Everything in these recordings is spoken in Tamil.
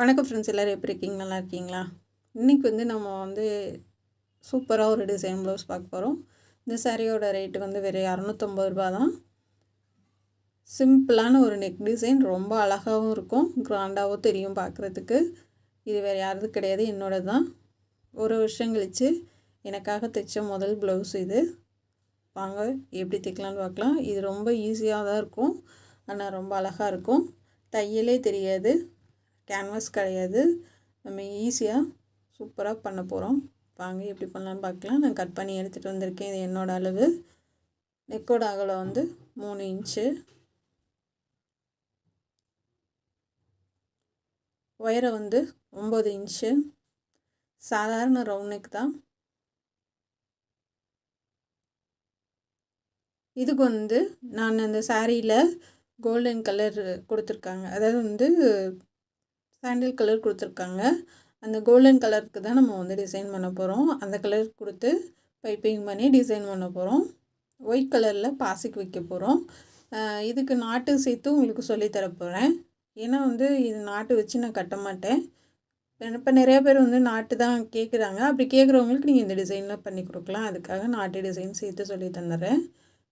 வணக்கம் ஃப்ரெண்ட்ஸ், எல்லோரும் எப்படி இருக்கீங்க? நல்லா இருக்கீங்களா? இன்றைக்கி நம்ம சூப்பராக ஒரு டிசைன் ப்ளவுஸ் பார்க்க போகிறோம். இந்த சாரியோட ரேட்டு வெறும் 250 ரூபா தான். சிம்பிளான ஒரு நெக் டிசைன், ரொம்ப அழகாகவும் இருக்கும், கிராண்டாகவும் தெரியும் பார்க்குறதுக்கு. இது வேறு யாரது கிடையாது, என்னோட தான். ஒரு வருஷம் கழித்து எனக்காக தைச்ச முதல் ப்ளவுஸ் இது. வாங்க எப்படி தைக்கலான்னு பார்க்கலாம். இது ரொம்ப ஈஸியாக தான் இருக்கும், ஆனால் ரொம்ப அழகாக இருக்கும். தையலே தெரியாது, கேன்வாஸ் கிடையாது. நம்ம ஈஸியாக சூப்பராக பண்ண போகிறோம். வாங்க எப்படி பண்ணலான்னு பார்க்கலாம். நான் கட் பண்ணி எடுத்துகிட்டு வந்திருக்கேன். இது என்னோடய அளவு. நெக்கோட அகலம் 3 இன்ச்சு. உயரம் 9 இன்ச்சு. சாதாரண ரவுண்ட் நெக் தான். இதுக்கு நான் அந்த சாரியில் கோல்டன் கலர் கொடுத்துருக்காங்க, அதாவது சாண்டில் கலர் கொடுத்துருக்காங்க. அந்த கோல்டன் கலருக்கு தான் நம்ம டிசைன் பண்ண போகிறோம். அந்த கலர் கொடுத்து பைப்பிங் பண்ணி டிசைன் பண்ண போகிறோம். ஒயிட் கலரில் பாசிக்கு வைக்க போகிறோம். இதுக்கு நாட்டு சேர்த்து உங்களுக்கு சொல்லித்தர போகிறேன். ஏன்னா இது நாட்டு வச்சு நான் கட்ட மாட்டேன். இப்போ நிறையா பேர் நாட்டு தான் கேட்குறாங்க. அப்படி கேட்குறவங்களுக்கு நீங்கள் இந்த டிசைனில் பண்ணி கொடுக்கலாம். அதுக்காக நாட்டு டிசைன் சேர்த்து சொல்லி தந்துடுறேன்.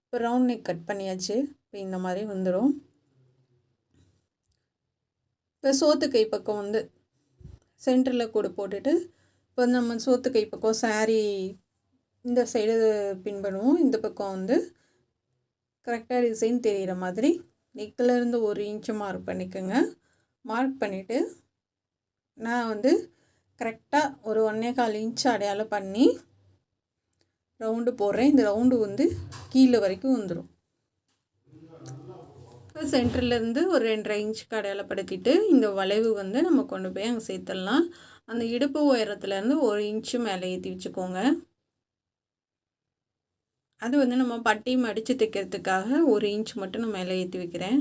இப்போ ரவுண்ட் நெக் கட் பண்ணியாச்சு. இப்போ இந்த மாதிரி வந்துடும். இப்போ சோத்து கை பக்கம் சென்டரில் கூட போட்டுட்டு, இப்போ நம்ம சோத்து கை பக்கம் சாரீ இந்த சைடு பின் பண்ணுவோம். இந்த பக்கம் கரெக்டாக டிசைன் தெரிகிற மாதிரி நெக்கிலேருந்து 1 இன்ச்சு மார்க் பண்ணிக்கோங்க. மார்க் பண்ணிவிட்டு நான் கரெக்டாக ஒரு 1.25 இன்ச்சு அடையாளம் பண்ணி ரவுண்டு போடுறேன். இந்த ரவுண்டு கீழே வரைக்கும் வந்துடும். சென்டர்லேருந்து ஒரு 2.5 இன்ச்சுக்கு அடையாளப்படுத்திட்டு இந்த வளைவு நம்ம கொண்டு போய் அங்கே சேர்த்துடலாம். அந்த இடுப்பு உயரத்துலேருந்து 1 இன்ச்சு மேலே ஏற்றி வச்சுக்கோங்க. அது நம்ம பட்டி மடித்து தைக்கிறதுக்காக 1 இன்ச் மட்டும் நான் மேலே ஏற்றி வைக்கிறேன்.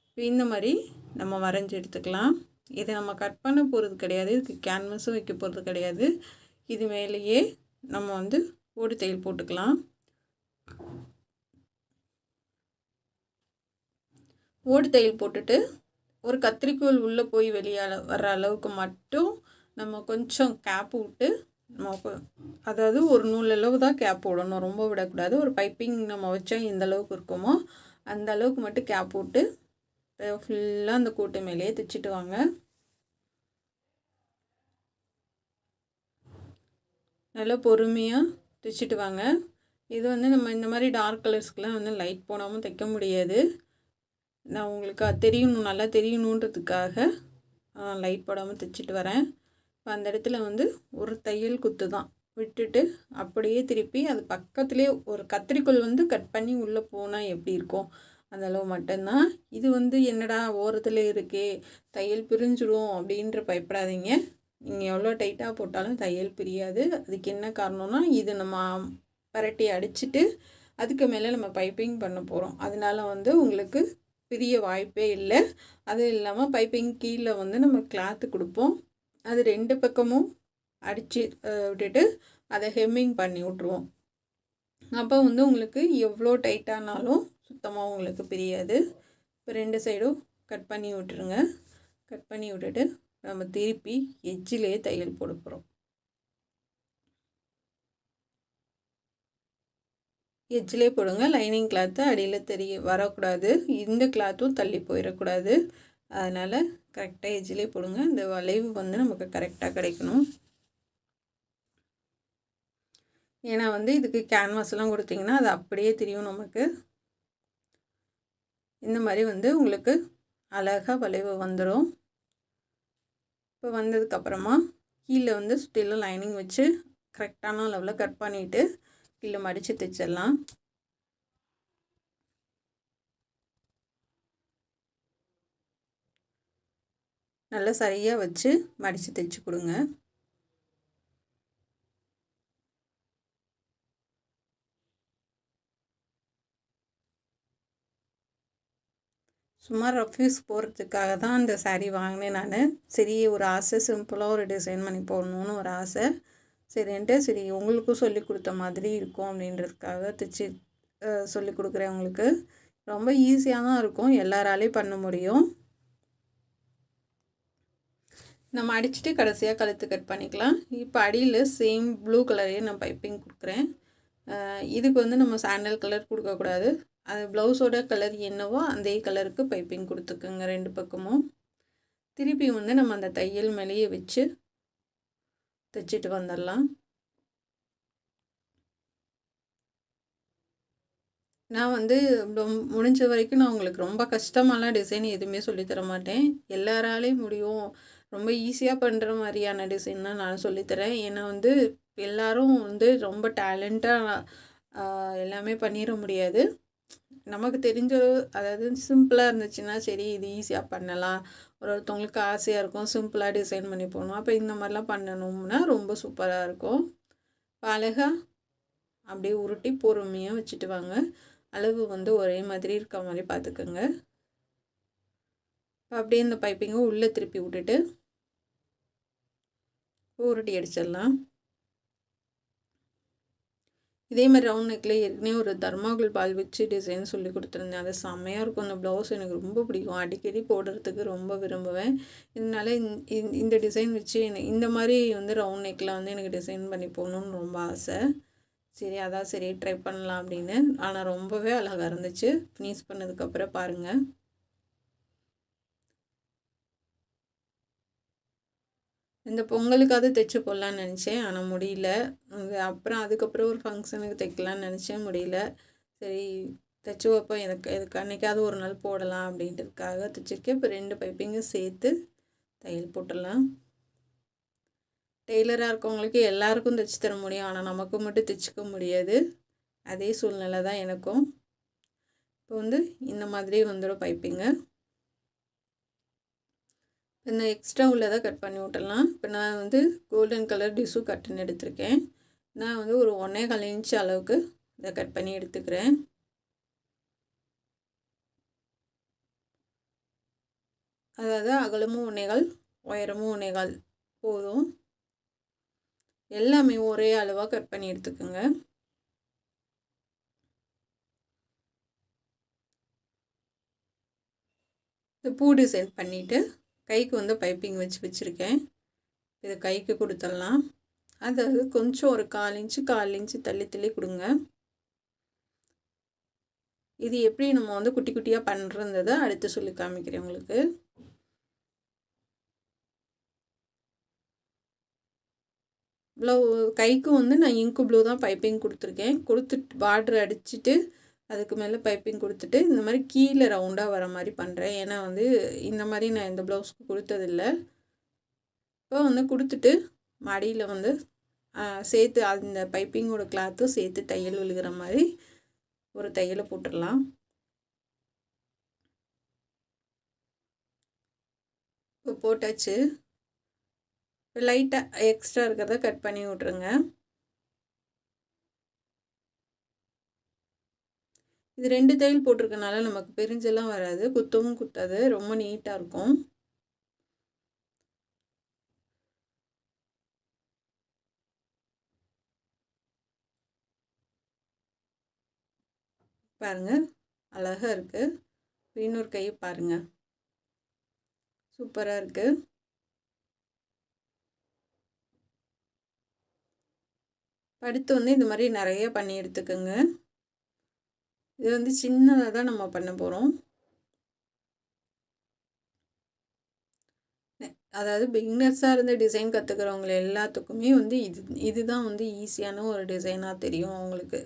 இப்போ இந்த மாதிரி நம்ம வரைஞ்சி எடுத்துக்கலாம். இதை நம்ம கட் பண்ண போகிறது கிடையாது, இதுக்கு கேன்வஸும் வைக்க போகிறது கிடையாது. இது மேலேயே நம்ம ஓடு தையல் போட்டுக்கலாம். ஓடு தையல் போட்டுட்டு ஒரு கத்திரிக்கோல் உள்ளே போய் வெளியே வர்ற அளவுக்கு மட்டும் நம்ம கொஞ்சம் கேப் விட்டு, அதாவது ஒரு நூல் அளவு தான் கேப் விடணும், ரொம்ப விடக்கூடாது. ஒரு பைப்பிங் நம்ம வச்சா எந்த அளவுக்கு இருக்குமோ அந்த அளவுக்கு மட்டும் கேப் விட்டு ஃபுல்லாக அந்த கூட்டு மேலேயே தைச்சிட்டு வாங்க. நல்லா பொறுமையாக தைச்சிட்டு வாங்க. இது நம்ம இந்த மாதிரி டார்க் கலர்ஸ்க்கெலாம் லைட் போடாமல் தைக்க முடியாது. நான் உங்களுக்கு தெரியணும், நல்லா தெரியணுன்றதுக்காக லைட் போடாமல் தைச்சிட்டு வரேன். இப்போ அந்த இடத்துல ஒரு தையல் குத்து தான் விட்டுட்டு அப்படியே திருப்பி அது பக்கத்துலேயே ஒரு கத்திரிக்கோல் கட் பண்ணி உள்ளே போனால் எப்படி இருக்கும் அந்த அளவு மட்டும்தான். இது என்னடா ஓரத்தில் இருக்கே, தையல் பிரிஞ்சிடும் அப்படின்ற பயப்படாதீங்க. நீங்கள் எவ்வளோ டைட்டாக போட்டாலும் தையல் பிரியாது. அதுக்கு என்ன காரணம்னா, இது நம்ம பரட்டி அடிச்சுட்டு அதுக்கு மேலே நம்ம பைப்பிங் பண்ண போகிறோம். அதனால உங்களுக்கு பெரிய வாய்ப்பே இல்லை. அதுவும் இல்லாமல் பைப்பிங் கீழே நம்ம கிளாத்து கொடுப்போம். அது 2 பக்கமும் அடித்து விட்டுட்டு அதை ஹெம்மிங் பண்ணி விட்ருவோம். அப்போ உங்களுக்கு எவ்வளோ டைட்டானாலும் சுத்தமாக உங்களுக்கு பிரியாது. இப்போ 2 சைடும் கட் பண்ணி விட்டுருங்க. கட் பண்ணி விட்டுட்டு நம்ம திருப்பி எட்ஜிலே தையல் போட போகிறோம். எட்ஜிலே போடுங்க. லைனிங் கிளாத்து அடியில் வரக்கூடாது, இந்த கிளாத்தும் தள்ளி போயிடக்கூடாது. அதனால் கரெக்டாக எட்ஜிலே போடுங்க. இந்த வளைவு நமக்கு கரெக்டாக கிடைக்கணும். ஏன்னா இதுக்கு கேன்வாஸ்லாம் கொடுத்திங்கன்னா அது அப்படியே தெரியும் நமக்கு. இந்த மாதிரி உங்களுக்கு அழகாக வளைவு வந்துடும். இப்போ வந்ததுக்கப்புறமா கீழே சுற்றிலும் லைனிங் வச்சு கரெக்டான அளவில் கட் பண்ணிவிட்டு கீழே மடித்து தைச்சிடலாம். நல்லா சரியாக வச்சு மடித்து தைச்சி கொடுங்க. சும்மா ரஃப் யூஸ் போகிறதுக்காக தான் அந்த சாரீ வாங்கினேன் நான். சரி, ஒரு ஆசை, சிம்பிளாக ஒரு டிசைன் பண்ணி போடணுன்னு ஒரு ஆசை. சரி உங்களுக்கும் சொல்லி கொடுத்த மாதிரி இருக்கும் அப்படின்றதுக்காக தைச்சி சொல்லி கொடுக்குறேன் உங்களுக்கு. ரொம்ப ஈஸியாக தான் இருக்கும், எல்லாராலையும் பண்ண முடியும். நம்ம அடிச்சுட்டு கடைசியாக கழுத்து கட் பண்ணிக்கலாம். இப்போ அடியில் சேம் ப்ளூ கலரே நான் பைப்பிங் கொடுக்குறேன். இதுக்கு வந்து நம்ம சாண்டல் கலர் கொடுக்கக்கூடாது. அது ப்ளவுஸோட கலர் என்னவோ அதே கலருக்கு பைப்பிங் கொடுத்துக்குங்க 2 பக்கமும். திருப்பி வந்து நம்ம அந்த தையல் மேலேயே வச்சு தைச்சிட்டு வந்துடலாம். நான் வந்து முடிஞ்ச வரைக்கும் நான் உங்களுக்கு ரொம்ப கஷ்டமாலாம் டிசைன் எதுவுமே சொல்லித்தர மாட்டேன். எல்லாராலையும் முடியும், ரொம்ப ஈஸியாக பண்ணுற மாதிரியான டிசைன் தான் நான் சொல்லித்தரேன். ஏன்னா வந்து எல்லோரும் வந்து ரொம்ப டேலண்ட்டாக எல்லாமே பண்ணிட முடியாது. நமக்கு தெரிஞ்ச அதாவது சிம்பிளாக இருந்துச்சுன்னா சரி இது ஈஸியாக பண்ணலாம். ஒருத்தவங்களுக்கு ஆசையாக இருக்கும் சிம்பிளாக டிசைன் பண்ணி போகணும். அப்போ இந்த மாதிரிலாம் பண்ணணும்னா ரொம்ப சூப்பராக இருக்கும். அழகாக அப்படியே உருட்டி பொறுமையாக வச்சுட்டு வாங்க. அளவு வந்து ஒரே மாதிரி இருக்க மாதிரி பார்த்துக்கோங்க. அப்படியே இந்த பைப்பிங்கை உள்ளே திருப்பி விட்டுட்டு உருட்டி அடிச்சிடலாம். இதே மாதிரி ரவுண்ட் நெக்கில் ஏற்கனவே ஒரு தர்மாகுல் பால் வச்சு டிசைன் சொல்லி கொடுத்துருந்தேன். அது செம்மையாக இருக்கும். அந்த ப்ளவுஸ் எனக்கு ரொம்ப பிடிக்கும். அடிக்கடி போடுறதுக்கு ரொம்ப விரும்புவேன். இதனால இந்த டிசைன் வச்சு இந்த மாதிரி வந்து ரவுண்ட் நெக்கில் வந்து எனக்கு டிசைன் பண்ணி போகணுன்னு ரொம்ப ஆசை. சரி அதான் சரி ட்ரை பண்ணலாம் அப்படின்னு. ஆனால் ரொம்பவே அழகாக இருந்துச்சு. ஃபினிஷ் பண்ணதுக்கப்புறம் பாருங்கள். இந்த பொங்கலுக்காவது தைச்சி போடலான்னு நினச்சேன். ஆனால் முடியல. அப்புறம் அதுக்கப்புறம் ஒரு ஃபங்க்ஷனுக்கு தைக்கலான்னு நினச்சேன், முடியல. சரி தைச்சி வைப்போம், எதுக்கு அன்றைக்காவது ஒரு நாள் போடலாம் அப்படின்றதுக்காக தைச்சிருக்கேன். இப்போ 2 பைப்பிங்கும் சேர்த்து தையல் போட்டுடலாம். டெய்லராக இருக்கவங்களுக்கு எல்லாருக்கும் தைச்சி தர முடியும், ஆனால் நமக்கு மட்டும் தைச்சிக்க முடியாது. அதே சூழ்நிலை தான் எனக்கும். இப்போ வந்து இந்த மாதிரி வந்துடும் பைப்பிங்கு. இந்த எக்ஸ்ட்ரா உள்ளதை கட் பண்ணி விட்டுடலாம். இப்போ நான் வந்து கோல்டன் கலர் டிஷ்யூ கட்டுன்னு எடுத்திருக்கேன். நான் வந்து ஒரு 1.25 இன்ச் அளவுக்கு இதை கட் பண்ணி எடுத்துக்கிறேன். அதாவது அகலமும் 1.25 உயரமும் 1.25 போதும். எல்லாமே ஒரே அளவாக கட் பண்ணி எடுத்துக்கோங்க. இந்த பூ டிசைன் பண்ணிவிட்டு கைக்கு வந்து பைப்பிங் வச்சுருக்கேன். இதை கைக்கு கொடுத்துடலாம். அதாவது கொஞ்சம் ஒரு 1/4 இன்ச்சு தள்ளி தள்ளி கொடுங்க. இது எப்படி நம்ம வந்து குட்டி குட்டியாக பண்ணுறதை அடுத்து சொல்லி காமிக்கிறேன் உங்களுக்கு. கைக்கு வந்து நான் இங்கு ப்ளூ தான் பைப்பிங் கொடுத்துருக்கேன். கொடுத்துட்டு பார்டர் அடிச்சுட்டு அதுக்கு மேலே பைப்பிங் கொடுத்துட்டு இந்த மாதிரி கீழே ரவுண்டாக வர மாதிரி பண்ணுறேன். ஏன்னா வந்து இந்த மாதிரி நான் இந்த ப்ளவுஸ்க்கு கொடுத்ததில்லை. இப்போ வந்து கொடுத்துட்டு மடியில் வந்து சேர்த்து அந்த பைப்பிங்கோட கிளாத்தும் சேர்த்து தையல் விழுகிற மாதிரி ஒரு தையலை போட்டுடலாம். இப்போ போட்டாச்சு. லைட்டாக எக்ஸ்ட்ரா இருக்கிறத கட் பண்ணி விட்ருங்க. இது 2 தையல் போட்டிருக்கனால நமக்கு பிரிஞ்செல்லாம் வராது, குத்தவும் குத்தாது, ரொம்ப நீட்டாக இருக்கும். பாருங்கள் அழகாக இருக்குது. இன்னொரு கை பாருங்கள் சூப்பராக இருக்குது. அடுத்து வந்து இந்த மாதிரி நிறைய பண்ணி எடுத்துக்கோங்க. இது வந்து சின்னதாக தான் நம்ம பண்ண போகிறோம். அதாவது பிகினர்ஸாக இருந்து டிசைன் கற்றுக்கிறவங்க எல்லாத்துக்குமே வந்து இதுதான் வந்து ஈஸியான ஒரு டிசைனாக தெரியும் அவங்களுக்கு.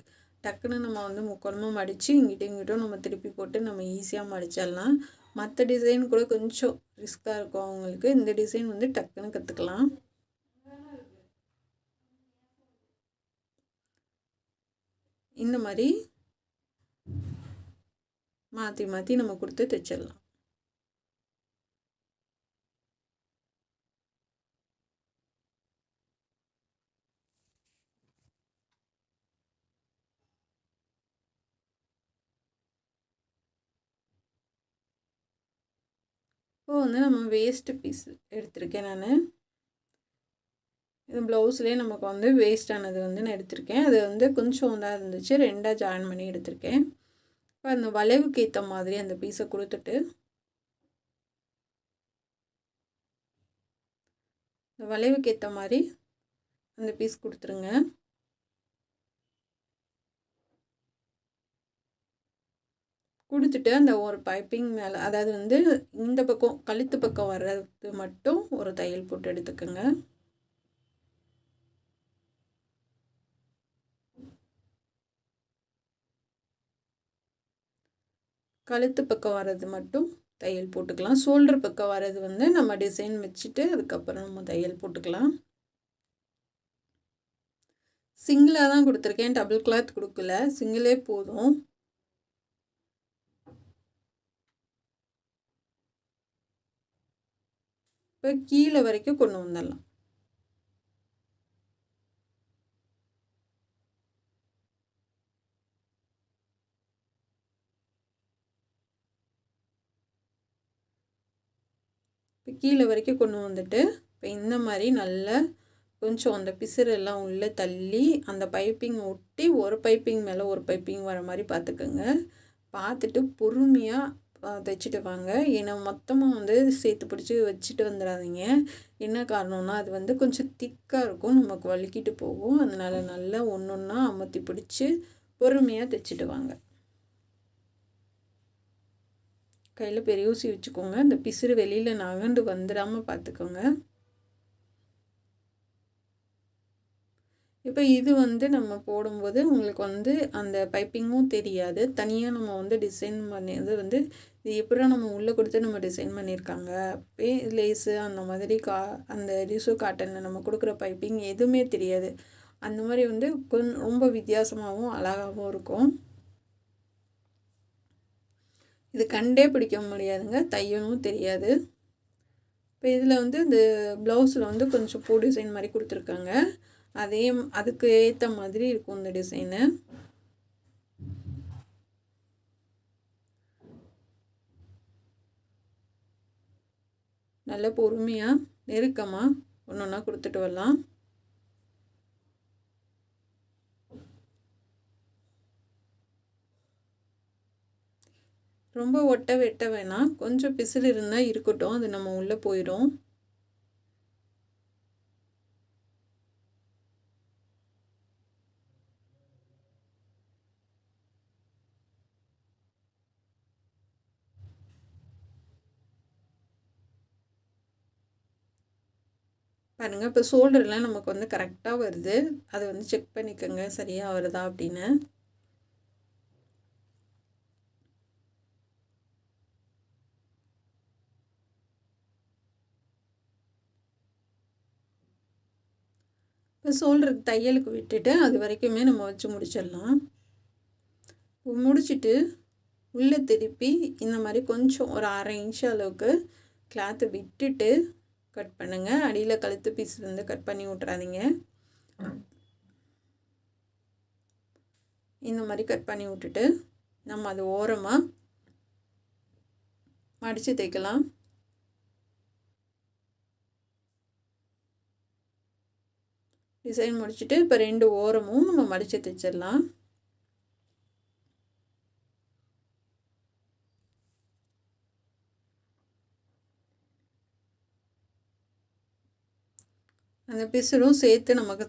டக்குன்னு நம்ம வந்து முக்கோணமாக மடித்து இங்கிட்டும் நம்ம திருப்பி போட்டு நம்ம ஈஸியாக மடிச்சிடலாம். மற்ற டிசைன் கூட கொஞ்சம் ரிஸ்க்காக இருக்கும் அவங்களுக்கு. இந்த டிசைன் வந்து டக்குன்னு கற்றுக்கலாம். இந்த மாதிரி மாற்றி மாற்றி நம்ம கொடுத்து தைச்சிடலாம். இப்போ வந்து நம்ம வேஸ்ட்டு பீஸ் எடுத்திருக்கேன் நான். இது ப்ளவுஸ்லேயே நமக்கு வந்து வேஸ்டானது வந்து நான் எடுத்திருக்கேன். அது வந்து கொஞ்சம் தான் இருந்துச்சு, 2ஆக ஜாயின் பண்ணி எடுத்திருக்கேன். இப்போ அந்த வளைவுக்கு ஏற்ற மாதிரி அந்த பீஸை கொடுத்துட்டு இந்த வளைவுக்கு ஏற்ற மாதிரி அந்த பீஸ் கொடுத்துருங்க. கொடுத்துட்டு அந்த ஒரு பைப்பிங் மேலே, அதாவது வந்து இந்த பக்கம் கழுத்து பக்கம் வர்றது மட்டும் ஒரு தையல் போட்டு எடுத்துக்கோங்க. கழுத்து பக்கம் வர்றது மட்டும் தையல் போட்டுக்கலாம். ஷோல்டர் பக்கம் வர்றது வந்து நம்ம டிசைன் வச்சுட்டு அதுக்கப்புறம் நம்ம தையல் போட்டுக்கலாம். சிங்கிளாக தான் கொடுத்துருக்கேன், டபுள் கிளாத் கொடுக்கல, சிங்கிளே போதும். இப்போ கீழே வரைக்கும் கொண்டு வந்துடலாம். இப்போ கீழே வரைக்கும் கொண்டு வந்துட்டு இப்போ இந்த மாதிரி நல்லா கொஞ்சம் அந்த பிசுறெல்லாம் உள்ளே தள்ளி அந்த பைப்பிங் ஒட்டி ஒரு பைப்பிங் மேலே ஒரு பைப்பிங் வர மாதிரி பார்த்துக்கோங்க. பார்த்துட்டு பொறுமையாக தைச்சிட்டு வாங்க. ஏன்னா மொத்தமாக வந்து சேர்த்து பிடிச்சி வச்சுட்டு வந்துடாதீங்க. என்ன காரணம்னா அது வந்து கொஞ்சம் திக்காக இருக்கும், நமக்கு வலிக்கிட்டு போகும். அதனால் நல்லா ஒன்று ஒன்றா அமர்த்தி பிடிச்சி பொறுமையாக தைச்சிட்டு வாங்க. கையில் பெரிய ஊசி வச்சுக்கோங்க. இந்த பிசுறு வெளியில் நகண்டு வந்துடாமல் பார்த்துக்கோங்க. இப்போ இது வந்து நம்ம போடும்போது உங்களுக்கு வந்து அந்த பைப்பிங்கும் தெரியாது. தனியாக நம்ம வந்து டிசைன் பண்ணியது வந்து இது எப்படா நம்ம உள்ளே கொடுத்து நம்ம டிசைன் பண்ணியிருக்காங்க. அப்படியே லேஸு அந்த மாதிரி அந்த டிஷ்யூ காட்டனில் நம்ம கொடுக்குற பைப்பிங் எதுவுமே தெரியாது. அந்த மாதிரி வந்து ரொம்ப வித்தியாசமாகவும் அழகாகவும் இருக்கும். இது கண்டே பிடிக்க முடியாதுங்க, தையலும் தெரியாது. இப்போ இதில் வந்து இந்த ப்ளவுஸில் வந்து கொஞ்சம் பூ டிசைன் மாதிரி கொடுத்துருக்காங்க. அதுக்கு ஏற்ற மாதிரி இருக்கும் இந்த டிசைனு. நல்ல பொறுமையாக நெருக்கமாக ஒன்று ஒன்றா கொடுத்துட்டு வரலாம். ரொம்ப ஒட்ட வெட்ட வேணாம், கொஞ்சம் பிசுறு இருந்தால் இருக்கட்டும், அது நம்ம உள்ளே போயிடும். பாருங்கள், இப்போ ஷோல்டர்லாம் நமக்கு வந்து கரெக்டாக வருது. அதை வந்து செக் பண்ணிக்கோங்க சரியாக வருதா அப்படின்னு. இப்போ ஷோல்டருக்கு தையலுக்கு விட்டுட்டு அது வரைக்குமே நம்ம வச்சு முடிச்சிடலாம். முடிச்சுட்டு உள்ளே திருப்பி இந்த மாதிரி கொஞ்சம் ஒரு 1/2 இன்ச் அளவுக்கு கிளாத்தை விட்டுட்டு கட் பண்ணுங்கள். அடியில் கழுத்து பீஸ் வந்து கட் பண்ணி விட்றாதீங்க. இந்த மாதிரி கட் பண்ணி விட்டுட்டு நம்ம அது ஓரமாக மடித்து தைக்கலாம். டிசைன் முடிச்சுட்டு இப்போ 2 ஓரமும் நம்ம மடித்து தைச்சிடலாம். அந்த பிசுறும் சேர்த்து நமக்கு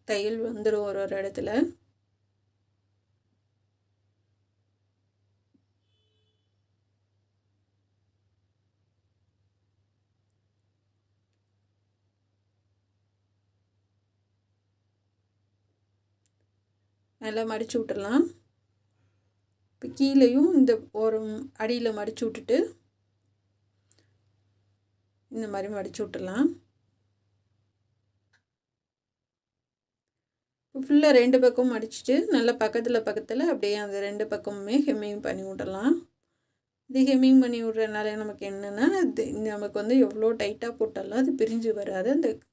தையல் வந்துடும் ஒரு ஒரு இடத்துல. நல்லா மடித்து விட்டுடலாம். இப்போ கீழேயும் இந்த ஒரு அடியில் மடித்து விட்டுட்டு இந்த மாதிரி மடித்து விட்டுடலாம். ஃபுல்லாக 2 பக்கம் மடிச்சுட்டு நல்லா பக்கத்தில் அப்படியே அந்த 2 பக்கமுமே ஹெம்மிங் பண்ணி விடலாம். இது ஹெம்மிங் பண்ணி விட்றதுனால நமக்கு என்னென்னா, இது நமக்கு வந்து எவ்வளோ டைட்டாக போட்டாலும் அது பிரிஞ்சு வராது.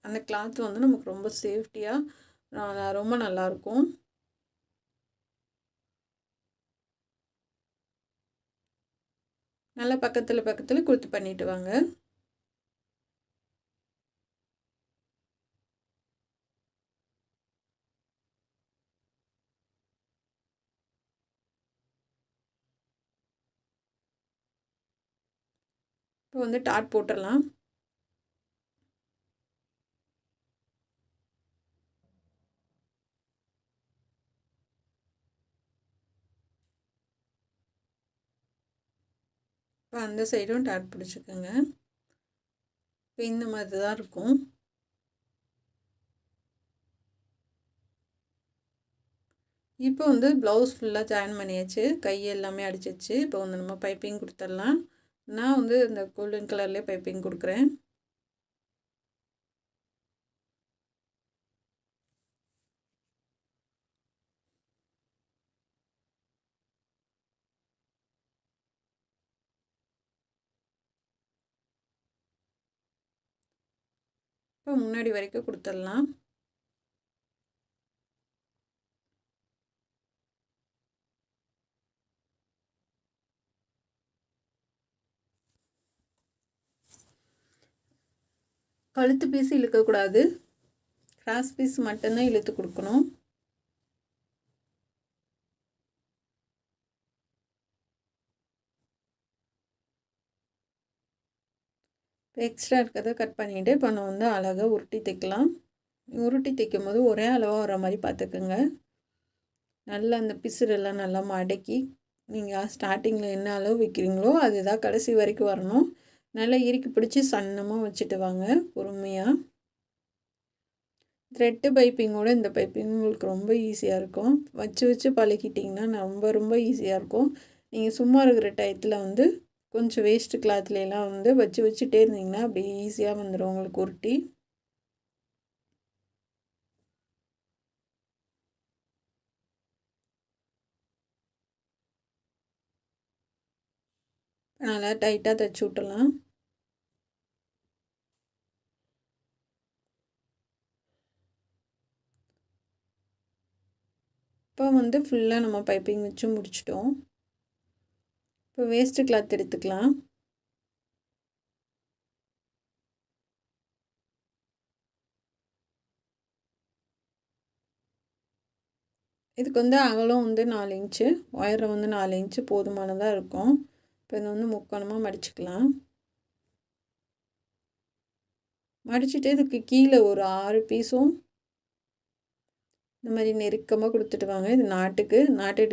அந்த கிளாத் வந்து நமக்கு ரொம்ப சேஃப்டியாக ரொம்ப நல்லாயிருக்கும். நல்லா பக்கத்தில் கொடுத்து பண்ணிட்டு வாங்க. இப்போ வந்து டாட் போட்டுடலாம். இப்போ அந்த சைடும் டாட் பிடிச்சிக்கோங்க. இப்போ இந்த மாதிரி தான் இருக்கும். இப்போ வந்து ப்ளவுஸ் ஃபுல்லாக ஜாயின் பண்ணியாச்சு, கை எல்லாமே அடிச்சிச்சு. இப்போ வந்து நம்ம பைப்பிங் கொடுத்துடலாம். நான் வந்து இந்த கோல்டன் கலர்லேயே பைப்பிங் கொடுக்குறேன். இப்போ முன்னாடி வரைக்கும் கொடுத்துடலாம். கழுத்து பீஸ் இழுக்கக்கூடாது, கிராஸ் பீஸ் மட்டும்தான் இழுத்து கொடுக்கணும். இப்போ எக்ஸ்ட்ரா இருக்கிறத கட் பண்ணிவிட்டு இப்போ நம்ம வந்து அழகாக உருட்டி தைக்கலாம். உருட்டி தைக்கும் போது ஒரே அளவாக வர மாதிரி பார்த்துக்குங்க. நல்லா அந்த பிசுறெல்லாம் நல்லா மடக்கி நீங்கள் ஸ்டார்டிங்கில் என்ன அளவு வைக்கிறீங்களோ அதுதான் கடைசி வரைக்கும் வரணும். நல்லா இறுக்கி பிடிச்சி சன்னமாக வச்சுட்டு வாங்க பொறுமையாக. த்ரெட்டு பைப்பிங்கோட இந்த பைப்பிங் உங்களுக்கு ரொம்ப ஈஸியாக இருக்கும். வச்சு வச்சு பழகிட்டிங்கன்னா ரொம்ப ஈஸியாக இருக்கும். நீங்கள் சும்மா இருக்கிற டயத்தில் வந்து கொஞ்சம் வேஸ்ட்டு கிளாத்லாம் வந்து வச்சுட்டே இருந்தீங்கன்னா அப்படி ஈஸியாக வந்துடும் உங்களுக்கு உருட்டி. நல்லா டைட்டாக தைச்சி விட்டலாம். இப்போ வந்து ஃபுல்லாக நம்ம பைப்பிங் வச்சு முடிச்சிட்டோம். இப்போ வேஸ்ட்டு கிளாத் எடுத்துக்கலாம். இதுக்கு வந்து அகலம் வந்து 4 இன்ச்சு, உயரம் வந்து 4 இன்ச்சு போதுமானதாக இருக்கும். இப்போ இதை வந்து முக்கோணமாக மடிச்சுக்கலாம். மடிச்சுட்டு இதுக்கு கீழே ஒரு 6 பீஸும் இந்த மாதிரி நெருக்கமாக கொடுத்துட்டு வாங்க. இது நாட்டு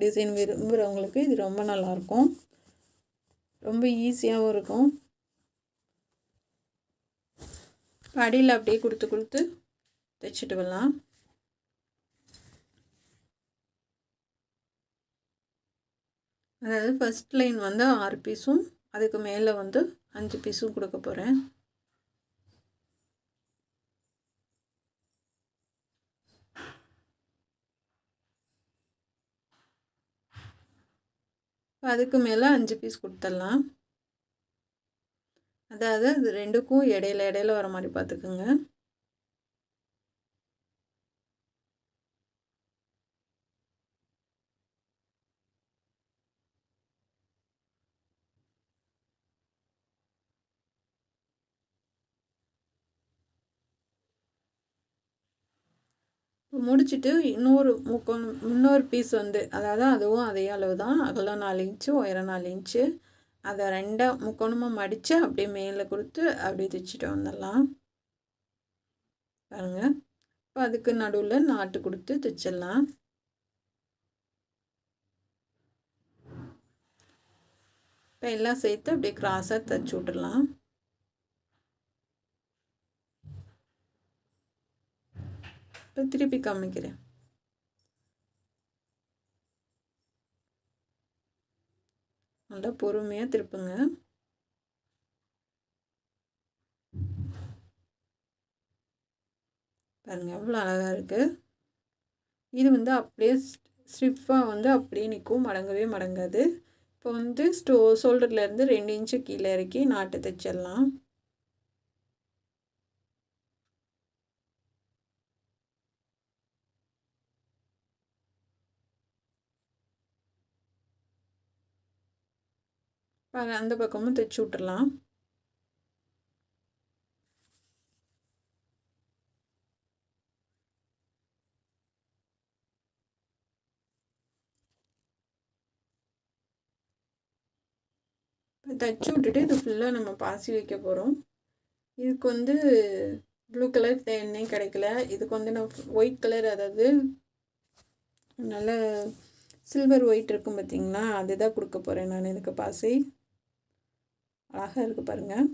டிசைன் விரும்புகிறவங்களுக்கு இது ரொம்ப நல்லாயிருக்கும், ரொம்ப ஈஸியாகவும் இருக்கும். அடியில் அப்படியே கொடுத்து தைச்சிட்டு வரலாம். அதாவது ஃபஸ்ட் லைன் வந்து 6 பீஸும் அதுக்கு மேலே வந்து 5 பீஸும் கொடுக்க போகிறேன். அதுக்கு மேலே 5 பீஸ் கொடுத்துடலாம். அதாவது அது ரெண்டுக்கும் இடையில வர மாதிரி பார்த்துக்குங்க. முடிச்சுட்டு இன்னொரு பீஸ் வந்து அதாவது அதுவும் அதே அளவு தான், அகலம் 4 இன்ச்சு உயரம் 4 இன்ச்சு. அதை ரெண்டாக முக்கோணமாக மடித்து அப்படியே மேலே கொடுத்து அப்படியே தைச்சிட்டு வந்துடலாம். பாருங்கள், இப்போ அதுக்கு நடுவில் நாட்டு கொடுத்து தைச்சிடலாம். இப்போ எல்லாம் சேர்த்து அப்படியே கிராஸாக தைச்சி விட்டுடலாம். இப்போ திருப்பி காமிக்கிறேன். நல்லா பொறுமையாக திருப்புங்க. பாருங்கள் எவ்வளோ அழகாக இருக்குது. இது வந்து அப்படியே ஸ்டிஃபாக வந்து அப்படியே நிற்கும், மடங்கவே மடங்காது. இப்போ வந்து ஷோல்டர்லேருந்து 2 இன்ச்சு கீழே இறக்கி நாட்டு தைச்சிடலாம். அந்த பக்கமும் தைச்சி விட்டுறலாம். தைச்சி விட்டுட்டு இது ஃபுல்லாக நம்ம பாசி வைக்க போகிறோம். இதுக்கு வந்து ப்ளூ கலர் எண்ணெய் கிடைக்கல, இதுக்கு வந்து நான் ஒயிட் கலர், அதாவது நல்ல சில்வர் ஒயிட் இருக்கும் பார்த்திங்களா, அதுதான் கொடுக்க போகிறேன் நான் இதுக்கு பாசி. அழகாக இருக்குது பாருங்கள்.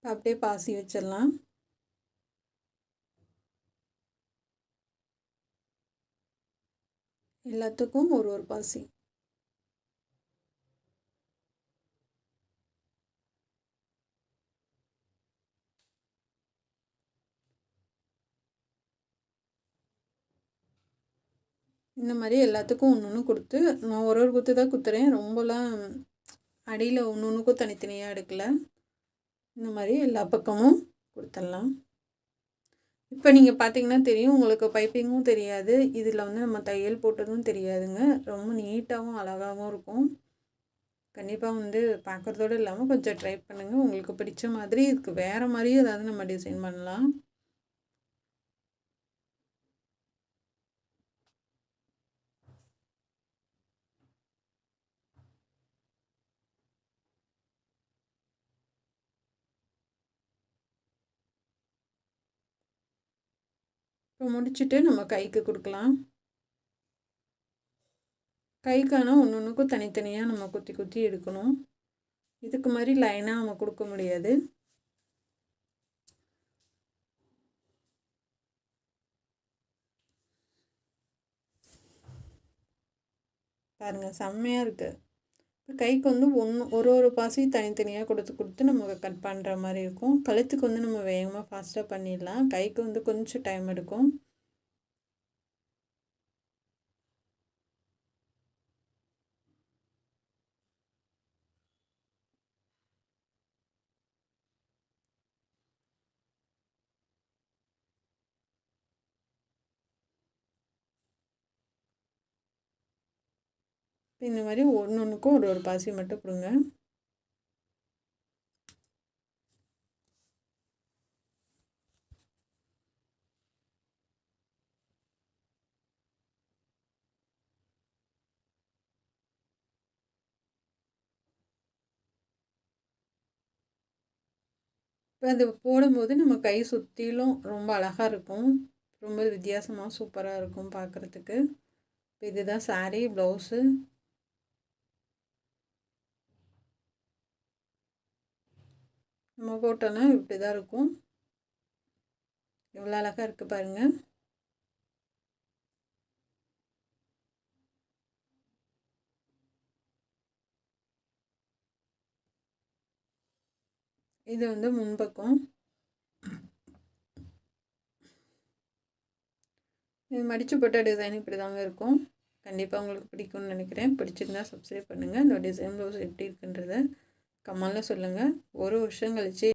அப்படியே பாசி வச்சிடலாம். எல்லாத்துக்கும் ஒரு ஒரு பாசி. இந்த மாதிரி எல்லாத்துக்கும் ஒன்று ஒன்று கொடுத்து, நான் ஒரு ஒரு குத்து தான் குத்துறேன். ரொம்பலாம் அடியில் ஒன்று ஒன்றுக்கும் தனித்தனியாக எடுக்கலை. இந்த மாதிரி எல்லா பக்கமும் கொடுத்துடலாம். இப்போ நீங்கள் பார்த்தீங்கன்னா தெரியும், உங்களுக்கு பைப்பிங்கும் தெரியாது, இதில் வந்து நம்ம தையல் போட்டதும் தெரியாதுங்க. ரொம்ப நீட்டாகவும் அழகாகவும் இருக்கும். கண்டிப்பாக வந்து பார்க்குறதோடு இல்லாமல் கொஞ்சம் ட்ரை பண்ணுங்கள். உங்களுக்கு பிடிச்ச மாதிரி இதுக்கு வேறு மாதிரியும் ஏதாவது நம்ம டிசைன் பண்ணலாம். இப்போ முடிச்சுட்டு நம்ம கைக்கு கொடுக்கலாம். கைக்கான ஒன்று ஒன்றுக்கும் தனித்தனியாக நம்ம குத்தி குத்தி எடுக்கணும். இதுக்கு மாதிரி லைனாக நம்ம கொடுக்க முடியாது. பாருங்கள், செம்மையாக இருக்குது. இப்போ கைக்கு வந்து ஒரு ஒரு பாசி தனித்தனியாக கொடுத்து கொடுத்து நம்ம கட் பண்ணுற மாதிரி இருக்கும். கழுத்துக்கு வந்து நம்ம வேகமாக ஃபாஸ்ட்டாக பண்ணிடலாம். கைக்கு வந்து கொஞ்சம் டைம் எடுக்கும். இந்த மாதிரி ஒன்று ஒன்றுக்கும் ஒரு ஒரு பாசி மட்டும் கொடுங்க. இப்போ அது போடும்போது நம்ம கை சுற்றிலும் ரொம்ப அழகாக இருக்கும். ரொம்ப வித்தியாசமாக சூப்பராக இருக்கும் பார்க்குறதுக்கு. இப்போ இதுதான் சாரீ, ப்ளவுஸு. நம்ம போட்டோன்னா இப்படி தான் இருக்கும். எவ்வளோ அழகாக இருக்குது பாருங்கள். இது வந்து முன்பக்கம். இது மடித்து போட்ட டிசைன் இப்படி தாங்க இருக்கும். கண்டிப்பாக உங்களுக்கு பிடிக்கும்னு நினைக்கிறேன். பிடிச்சிருந்தா சப்ஸ்கிரைப் பண்ணுங்கள். இந்த டிசைன் ப்ளவுஸ் எப்படி இருக்குன்றத கமெண்டில் சொல்லுங்கள். ஒரு வருஷம் கழிச்சு